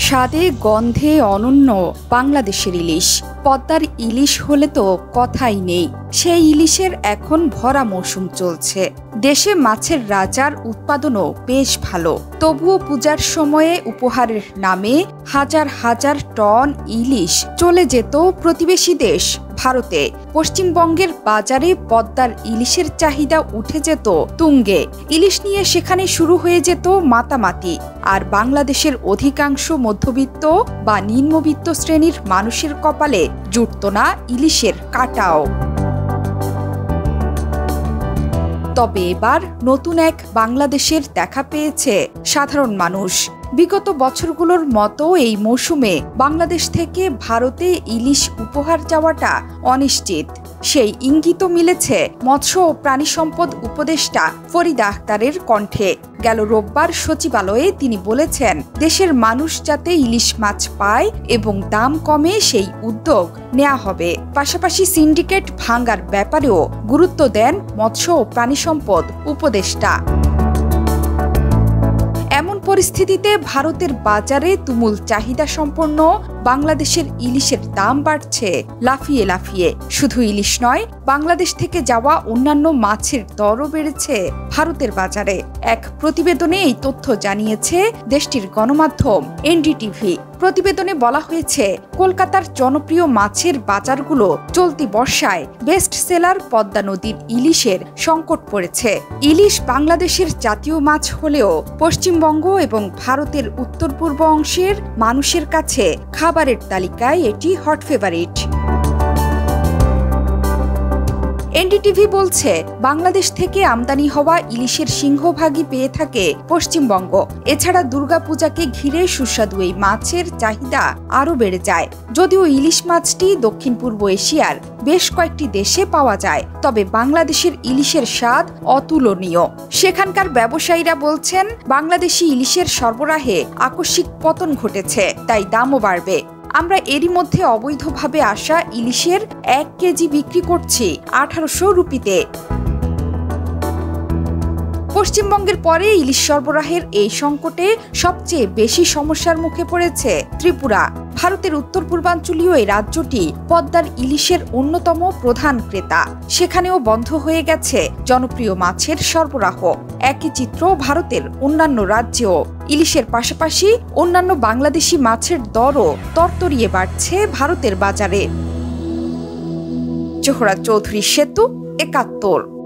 স্বাদে গন্ধে অনন্য বাংলাদেশের ইলিশ। পদ্মার ইলিশ হলে তো কথাই নেই। সেই ইলিশের এখন ভরা মৌসুম চলছে। দেশে মাছের রাজার উৎপাদনও বেশ ভালো। তবুও পূজার সময়ে উপহারের নামে হাজার হাজার টন ইলিশ চলে যেত প্রতিবেশী দেশ ভারতে। পশ্চিমবঙ্গের বাজারে পদ্মার ইলিশের চাহিদা উঠে যেত তুঙ্গে। ইলিশ নিয়ে সেখানে শুরু হয়ে যেত মাতামাতি। আর বাংলাদেশের অধিকাংশ মধ্যবিত্ত বা নিম্নবিত্ত শ্রেণীর মানুষের কপালে জুটত না ইলিশের কাঁটাও। তবে এবার নতুন এক বাংলাদেশের দেখা পেয়েছে সাধারণ মানুষ। বিগত বছরগুলোর মতো এই মৌসুমে বাংলাদেশ থেকে ভারতে ইলিশ উপহার যাওয়াটা অনিশ্চিত। সেই ইঙ্গিতও মিলেছে মৎস্য ও প্রাণী সম্পদ উপদেষ্টা ফরিদা আখতারের কণ্ঠে। গেল রোববার সচিবালয়ে তিনি বলেছেন, দেশের মানুষ যাতে ইলিশ মাছ পায় এবং দাম কমে সেই উদ্যোগ নেওয়া হবে। পাশাপাশি সিন্ডিকেট ভাঙার ব্যাপারেও গুরুত্ব দেন মৎস্য ও প্রাণী সম্পদ উপদেষ্টা। এমন পরিস্থিতিতে ভারতের বাজারে তুমুল চাহিদা সম্পন্ন বাংলাদেশের ইলিশের দাম বাড়ছে লাফিয়ে লাফিয়ে। শুধু ইলিশ নয়, বাংলাদেশ থেকে যাওয়া অন্যান্য মাছের দরও বেড়েছে ভারতের বাজারে। এক প্রতিবেদনে এই তথ্য জানিয়েছে দেশটির গণমাধ্যম এনডিটিভি। প্রতিবেদনে বলা হয়েছে, কলকাতার জনপ্রিয় মাছের বাজারগুলো চলতি বর্ষায় বেস্ট সেলার পদ্মা নদীর ইলিশের সংকট পড়েছে। ইলিশ বাংলাদেশের জাতীয় মাছ হলেও পশ্চিমবঙ্গ এবং ভারতের উত্তর পূর্ব অংশের মানুষের কাছে খাবারের তালিকায় এটি হট ফেভারিট। এনডিটিভি বলছে, বাংলাদেশ থেকে আমদানি হওয়া ইলিশের সিংহভাগই পেয়ে থাকে পশ্চিমবঙ্গ। এছাড়া দুর্গাপূজাকে ঘিরে সুস্বাদু এই মাছের চাহিদা আরও বেড়ে যায়। যদিও ইলিশ মাছটি দক্ষিণ পূর্ব এশিয়ার বেশ কয়েকটি দেশে পাওয়া যায়, তবে বাংলাদেশের ইলিশের স্বাদ অতুলনীয়। সেখানকার ব্যবসায়ীরা বলছেন, বাংলাদেশি ইলিশের সরবরাহে আকস্মিক পতন ঘটেছে, তাই দামও বাড়বে। আমরা এরই মধ্যে অবৈধভাবে আসা ইলিশের 1 কেজি বিক্রি করছি 1800 রুপিতে। পশ্চিমবঙ্গের পরে ইলিশ সরবরাহের এই সংকটে সবচেয়ে বেশি সমস্যার মুখে পড়েছে ত্রিপুরা। ভারতের উত্তর পূর্বাঞ্চলীয় এই রাজ্যটি পদ্মার ইলিশের অন্যতম প্রধান ক্রেতা। সেখানেও বন্ধ হয়ে গেছে জনপ্রিয় মাছের সরবরাহ। একই চিত্র ভারতের অন্যান্য রাজ্যেও। ইলিশের পাশাপাশি অন্যান্য বাংলাদেশি মাছের দরও তরতরিয়ে বাড়ছে ভারতের বাজারে। জোহরা চৌধুরী সেতু, 71।